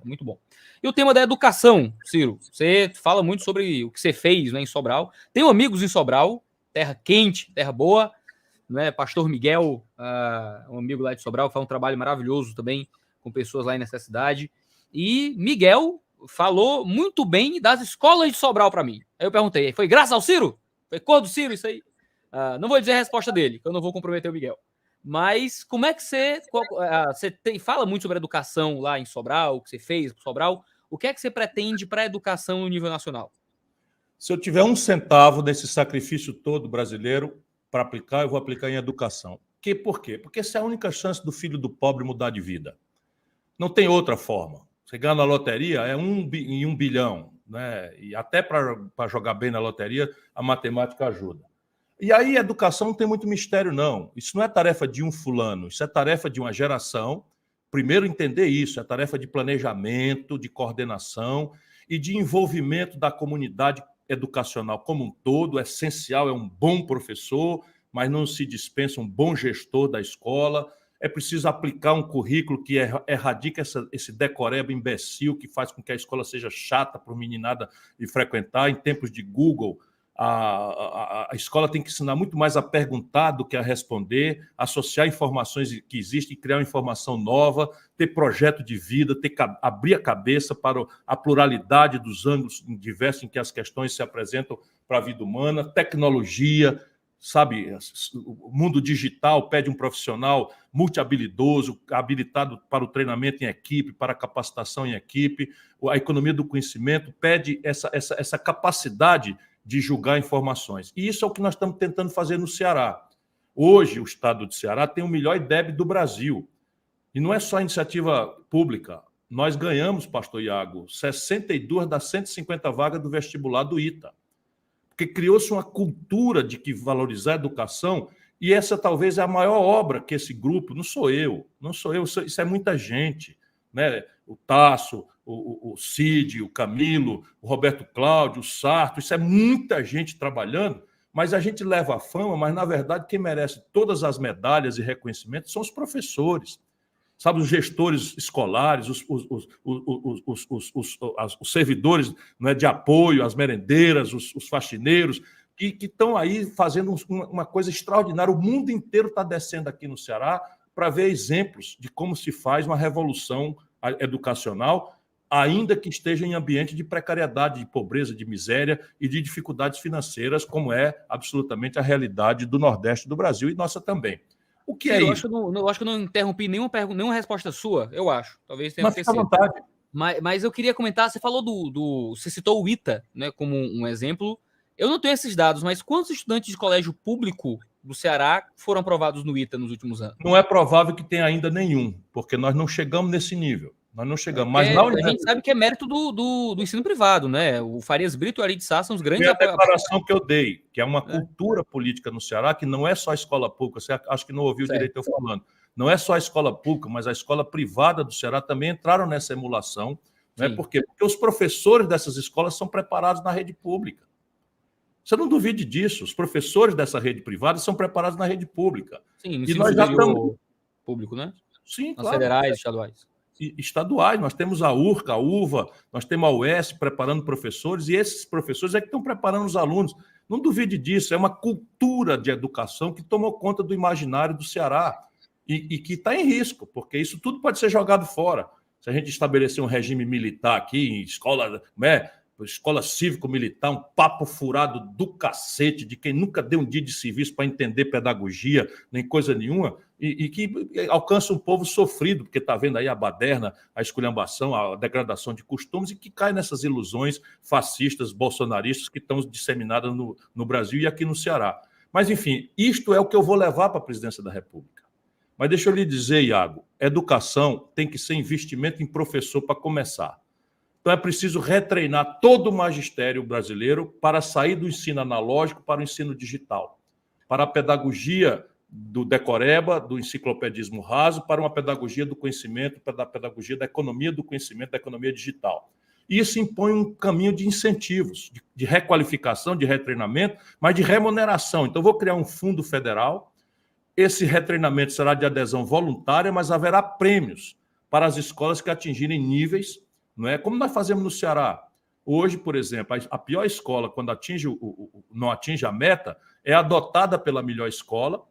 muito bom. E o tema da educação, Ciro, você fala muito sobre o que você fez, né, em Sobral. Tenho amigos em Sobral, terra quente, terra boa, né? Pastor Miguel, um amigo lá de Sobral, faz um trabalho maravilhoso também com pessoas lá em necessidade. E Miguel falou muito bem das escolas de Sobral para mim. Aí eu perguntei, foi graças ao Ciro? Foi cor do Ciro isso aí? Não vou dizer a resposta dele, que eu não vou comprometer o Miguel. Mas como é que você fala muito sobre educação lá em Sobral, o que você fez com Sobral? O que é que você pretende para a educação no nível nacional? Se eu tiver 1 centavo desse sacrifício todo brasileiro para aplicar, eu vou aplicar em educação. Por quê? Porque essa é a única chance do filho do pobre mudar de vida. Não tem outra forma. Você ganha na loteria, é em 1 bilhão. Né? E até para jogar bem na loteria, a matemática ajuda. E aí, a educação não tem muito mistério, não. Isso não é tarefa de um fulano, isso é tarefa de uma geração. Primeiro, entender isso, é tarefa de planejamento, de coordenação e de envolvimento da comunidade educacional como um todo. Essencial é um bom professor, mas não se dispensa um bom gestor da escola. É preciso aplicar um currículo que erradica esse decoreba imbecil que faz com que a escola seja chata para o meninada de frequentar. Em tempos de Google, a escola tem que ensinar muito mais a perguntar do que a responder, associar informações que existem, criar uma informação nova, ter projeto de vida, abrir a cabeça para a pluralidade dos ângulos diversos em que as questões se apresentam para a vida humana, tecnologia, sabe, o mundo digital pede um profissional multi-habilidoso, habilitado para o treinamento em equipe, para a capacitação em equipe. A economia do conhecimento pede essa capacidade de julgar informações. E isso é o que nós estamos tentando fazer no Ceará. Hoje, o estado do Ceará tem o melhor IDEB do Brasil. E não é só iniciativa pública. Nós ganhamos, pastor Iago, 62 das 150 vagas do vestibular do ITA. Porque criou-se uma cultura de que valorizar a educação, e essa talvez é a maior obra que esse grupo, não sou eu, isso é muita gente, né? O Tasso, o Cid, o Camilo, o Roberto Cláudio, o Sarto, isso é muita gente trabalhando, mas a gente leva a fama, mas na verdade quem merece todas as medalhas e reconhecimentos são os professores. Sabe, os gestores escolares, os servidores, não é, de apoio, as merendeiras, os faxineiros, que estão aí fazendo uma coisa extraordinária. O mundo inteiro está descendo aqui no Ceará para ver exemplos de como se faz uma revolução educacional, ainda que esteja em ambiente de precariedade, de pobreza, de miséria e de dificuldades financeiras, como é absolutamente a realidade do Nordeste do Brasil e nossa também. O que é isso? Eu acho que eu não interrompi nenhuma resposta sua, eu acho. Talvez tenha Mas fica à vontade. Mas eu queria comentar, você falou você citou o ITA, né, como um exemplo. Eu não tenho esses dados, mas quantos estudantes de colégio público do Ceará foram aprovados no ITA nos últimos anos? Não é provável que tenha ainda nenhum, porque nós não chegamos nesse nível. Nós não chegamos. Mas a gente sabe que é mérito do ensino privado, né? O Farias Brito e o Ari de Sá são os grandes apoiadores. É a declaração que eu dei, que é uma cultura política no Ceará, que não é só a escola pública, você acho que não ouviu direito eu falando. Não é só a escola pública, mas a escola privada do Ceará também entraram nessa emulação. Né? Por quê? Porque os professores dessas escolas são preparados na rede pública. Você não duvide disso. Os professores dessa rede privada são preparados na rede pública. Sim, no ensino superior público, né? Sim, nas federais, estaduais. Estaduais, nós temos a URCA, a UVA, nós temos a UES preparando professores, e esses professores é que estão preparando os alunos. Não duvide disso, é uma cultura de educação que tomou conta do imaginário do Ceará e que está em risco, porque isso tudo pode ser jogado fora. Se a gente estabelecer um regime militar aqui, em escola cívico-militar, um papo furado do cacete, de quem nunca deu um dia de serviço para entender pedagogia, nem coisa nenhuma, e que alcança um povo sofrido, porque está vendo aí a baderna, a esculhambação, a degradação de costumes, e que cai nessas ilusões fascistas, bolsonaristas, que estão disseminadas no Brasil e aqui no Ceará. Mas, enfim, isto é o que eu vou levar para a presidência da República. Mas deixa eu lhe dizer, Iago, educação tem que ser investimento em professor para começar. Então é preciso retreinar todo o magistério brasileiro para sair do ensino analógico para o ensino digital, para a pedagogia do decoreba, do enciclopedismo raso, para uma pedagogia do conhecimento, para a pedagogia da economia do conhecimento, da economia digital. Isso impõe um caminho de incentivos, de requalificação, de retreinamento, mas de remuneração. Então, vou criar um fundo federal. Esse retreinamento será de adesão voluntária, mas haverá prêmios para as escolas que atingirem níveis não é? Como nós fazemos no Ceará. Hoje, por exemplo, a pior escola, quando não atinge a meta, é adotada pela melhor escola,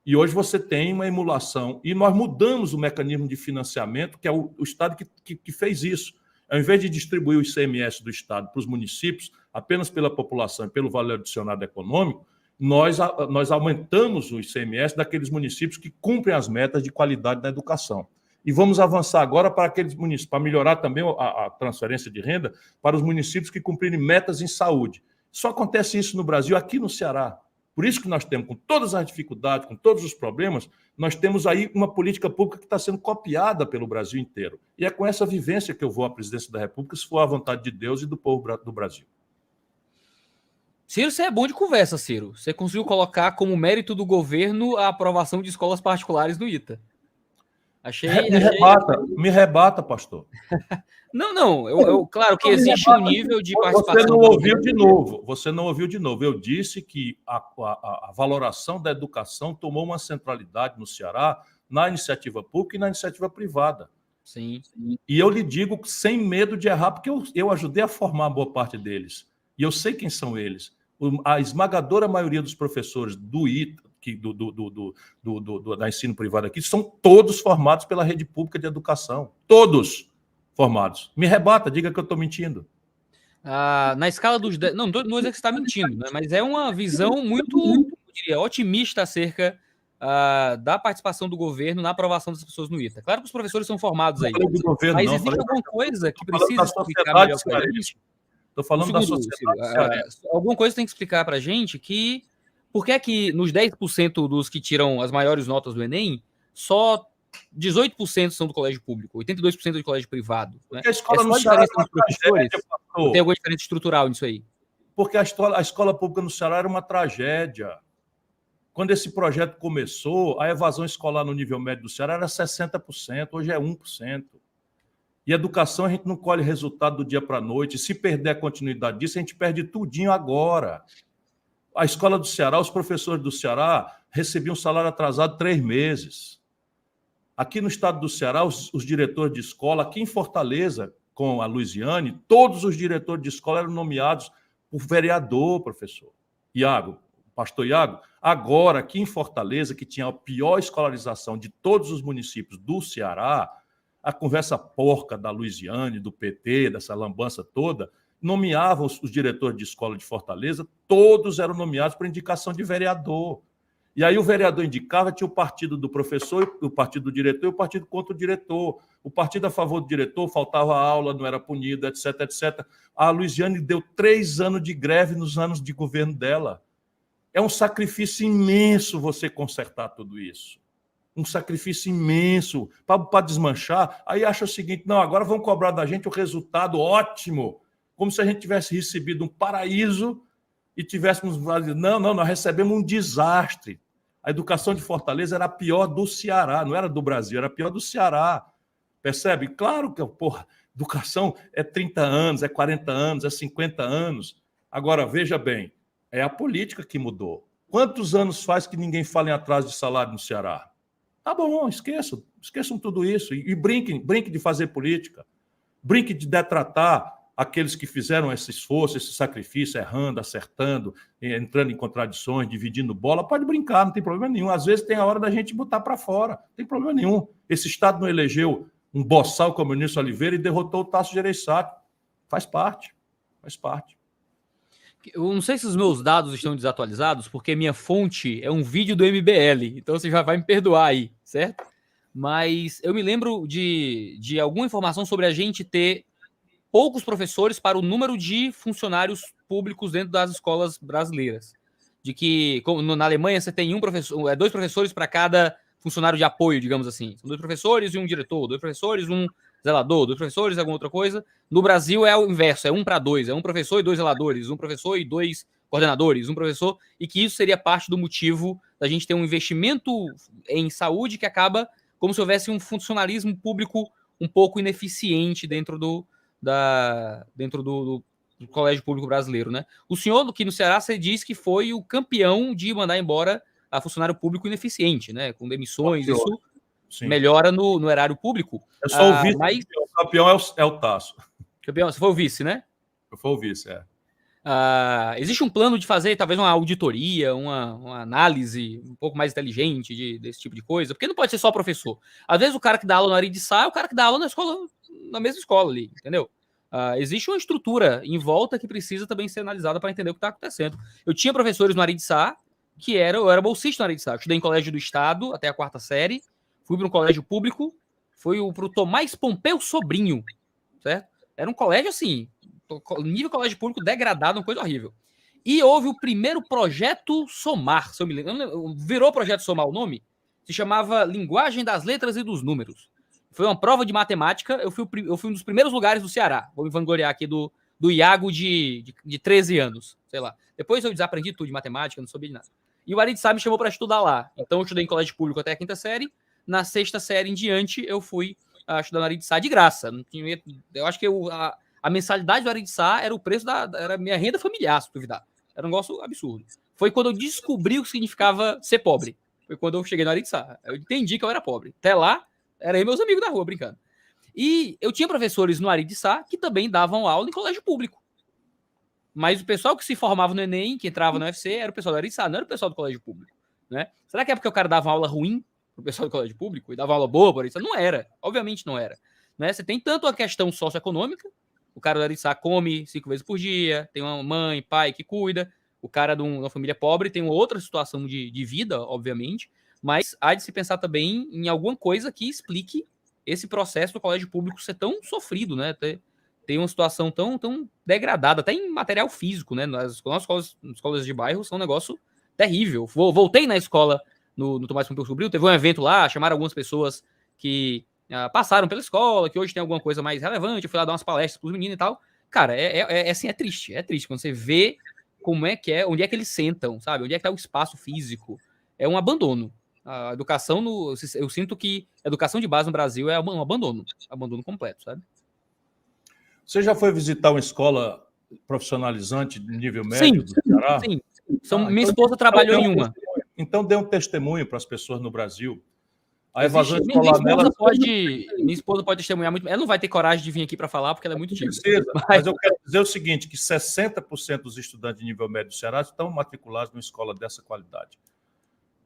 e hoje você tem uma emulação. E nós mudamos o mecanismo de financiamento, que é o Estado que fez isso. Ao invés de distribuir o ICMS do Estado para os municípios, apenas pela população e pelo valor adicionado econômico, nós aumentamos o ICMS daqueles municípios que cumprem as metas de qualidade na educação. E vamos avançar agora para aqueles municípios, para melhorar também a transferência de renda para os municípios que cumprirem metas em saúde. Só acontece isso no Brasil, aqui no Ceará. Por isso que nós temos, com todas as dificuldades, com todos os problemas, nós temos aí uma política pública que está sendo copiada pelo Brasil inteiro. E é com essa vivência que eu vou à presidência da República, se for a vontade de Deus e do povo do Brasil. Ciro, você é bom de conversa, Ciro. Você conseguiu colocar como mérito do governo a aprovação de escolas particulares no ITA. Me rebata, pastor. Não. Claro que existe um nível de participação. Você não ouviu de novo. Eu disse que a valoração da educação tomou uma centralidade no Ceará na iniciativa pública e na iniciativa privada. Sim. E eu lhe digo sem medo de errar, porque eu ajudei a formar boa parte deles. E eu sei quem são eles. A esmagadora maioria dos professores do ITA, da ensino privado aqui, são todos formados pela rede pública de educação. Todos formados. Me rebata, diga que eu estou mentindo. Na escala dos 10... Não é que você está mentindo, né? Mas é uma visão muito, eu diria, otimista acerca da participação do governo na aprovação das pessoas no ITA. Claro que os professores são formados aí. Mas existe alguma coisa que precisa explicar melhor para a gente? Estou falando da sociedade. Alguma coisa tem que explicar para a gente que por que é que nos 10% dos que tiram as maiores notas do Enem, só 18% são do colégio público, 82% do colégio privado. Né? Porque a escola no Ceará é uma tragédia, ou tem alguma diferença estrutural nisso aí? Porque a escola pública no Ceará era uma tragédia. Quando esse projeto começou, a evasão escolar no nível médio do Ceará era 60%, hoje é 1%. E educação a gente não colhe resultado do dia para a noite. Se perder a continuidade disso, a gente perde tudinho agora. A escola do Ceará, os professores do Ceará recebiam salário atrasado 3 meses. Aqui no estado do Ceará, os diretores de escola, aqui em Fortaleza, com a Luiziane, todos os diretores de escola eram nomeados por vereador, professor. Pastor Iago, agora aqui em Fortaleza, que tinha a pior escolarização de todos os municípios do Ceará, a conversa porca da Luiziane, do PT, dessa lambança toda, nomeavam os diretores de escola de Fortaleza, todos eram nomeados por indicação de vereador. E aí o vereador indicava, tinha o partido do professor, o partido do diretor e o partido contra o diretor. O partido a favor do diretor faltava aula, não era punido, etc, etc. A Luiziane deu 3 anos de greve nos anos de governo dela. É um sacrifício imenso você consertar tudo isso. Um sacrifício imenso para desmanchar. Aí acha o seguinte, não, agora vão cobrar da gente o resultado ótimo, como se a gente tivesse recebido um paraíso e tivéssemos... Não, nós recebemos um desastre. A educação de Fortaleza era a pior do Ceará, não era do Brasil, era a pior do Ceará. Percebe? Claro que, educação é 30 anos, é 40 anos, é 50 anos. Agora, veja bem, é a política que mudou. Quantos anos faz que ninguém fala em atraso de salário no Ceará? Tá bom, esqueçam tudo isso e brinquem de fazer política. Brinquem de detratar aqueles que fizeram esse esforço, esse sacrifício, errando, acertando, entrando em contradições, dividindo bola. Pode brincar, não tem problema nenhum. Às vezes tem a hora da gente botar para fora, não tem problema nenhum. Esse Estado não elegeu um boçal como o Nilson Oliveira e derrotou o Tasso Gereissati. Faz parte. Eu não sei se os meus dados estão desatualizados, porque minha fonte é um vídeo do MBL, então você já vai me perdoar aí, certo? Mas eu me lembro de alguma informação sobre a gente ter poucos professores para o número de funcionários públicos dentro das escolas brasileiras. De que na Alemanha você tem 2 professores para cada funcionário de apoio, digamos assim. São 2 professores e um diretor, 2 professores, um zelador, 2 professores, alguma outra coisa. No Brasil é o inverso, é 1 para 2, é 1 professor e 2 zeladores, 1 professor e 2 coordenadores, 1 professor, e que isso seria parte do motivo da gente ter um investimento em saúde que acaba como se houvesse um funcionalismo público um pouco ineficiente dentro do colégio público brasileiro, né? O senhor, que no Ceará, você disse que foi o campeão de mandar embora a funcionário público ineficiente, né? Com demissões, isso sim. Melhora no erário público. Eu sou o vice, o campeão é o Tasso. Campeão, você foi o vice, né? Eu fui o vice, Existe um plano de fazer talvez uma auditoria, uma análise um pouco mais inteligente desse tipo de coisa? Porque não pode ser só professor. Às vezes o cara que dá aula na Aridiçá é o cara que dá aula na escola, na mesma escola ali, entendeu? Existe uma estrutura em volta que precisa também ser analisada para entender o que está acontecendo. Eu tinha professores no Aridiçá eu era bolsista no Aridiçá. Eu estudei em colégio do Estado até a 4ª série, fui para um colégio público, fui para o Tomás Pompeu Sobrinho, certo? Era um colégio assim, nível colégio público degradado, uma coisa horrível. E houve o primeiro projeto Somar, se eu me lembro. Virou projeto Somar o nome? Se chamava Linguagem das Letras e dos Números. Foi uma prova de matemática, eu fui um dos primeiros lugares do Ceará. Vou me vangloriar aqui do Iago de 13 anos, sei lá. Depois eu desaprendi tudo de matemática, não sabia de nada. E o Aridiçá me chamou para estudar lá. Então eu estudei em colégio público até a 5ª série. Na 6ª série em diante, eu fui estudar no Aridiçá de graça. Eu acho que a mensalidade do Aridiçá era o preço era minha renda familiar, se duvidar. Era um negócio absurdo. Foi quando eu descobri o que significava ser pobre. Foi quando eu cheguei no Aridiçá. Eu entendi que eu era pobre. Até lá, era eu e meus amigos na rua brincando. E eu tinha professores no Aridiçá que também davam aula em colégio público. Mas o pessoal que se formava no Enem, que entrava no UFC, era o pessoal do Aridiçá, não era o pessoal do colégio público. Né? Será que é porque o cara dava uma aula ruim pro pessoal do colégio público e dava aula boa por isso? Não era. Obviamente não era. Né? Você tem tanto a questão socioeconômica, o cara do Aridiçá come 5 vezes por dia, tem uma mãe, pai que cuida, o cara de uma família pobre tem uma outra situação de vida, obviamente, mas há de se pensar também em alguma coisa que explique esse processo do colégio público ser tão sofrido, né? Tem uma situação tão degradada, até em material físico, né? Nas escolas de bairro são um negócio terrível. Voltei na escola no Tomás Pompeu Sobrinho, teve um evento lá, chamaram algumas pessoas que passaram pela escola, que hoje tem alguma coisa mais relevante, eu fui lá dar umas palestras pros meninos e tal. Cara, assim, é triste quando você vê como é que onde é que eles sentam, sabe? Onde é que tá o espaço físico. É um abandono. A educação, eu sinto que a educação de base no Brasil é um abandono completo, sabe? Você já foi visitar uma escola profissionalizante de nível médio do Ceará? Sim. Minha esposa trabalhou em uma. Então dê um testemunho para as pessoas no Brasil. A evasão escolar minha esposa pode testemunhar muito. Ela não vai ter coragem de vir aqui para falar, porque ela é muito tímida. Mas eu quero dizer o seguinte, que 60% dos estudantes de nível médio do Ceará estão matriculados numa escola dessa qualidade.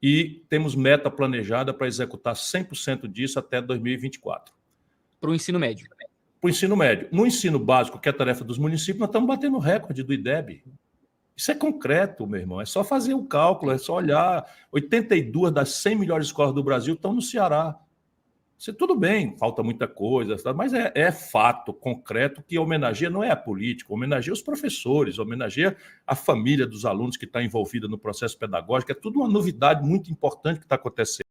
E temos meta planejada para executar 100% disso até 2024. Para o ensino médio. Para o ensino médio. No ensino básico, que é a tarefa dos municípios, nós estamos batendo recorde do IDEB. Isso é concreto, meu irmão. É só fazer o cálculo, é só olhar. 82 das 100 melhores escolas do Brasil estão no Ceará. Isso tudo bem, falta muita coisa, mas é fato concreto que homenageia, não é a política, homenageia os professores, homenageia a família dos alunos que está envolvida no processo pedagógico. É tudo uma novidade muito importante que está acontecendo.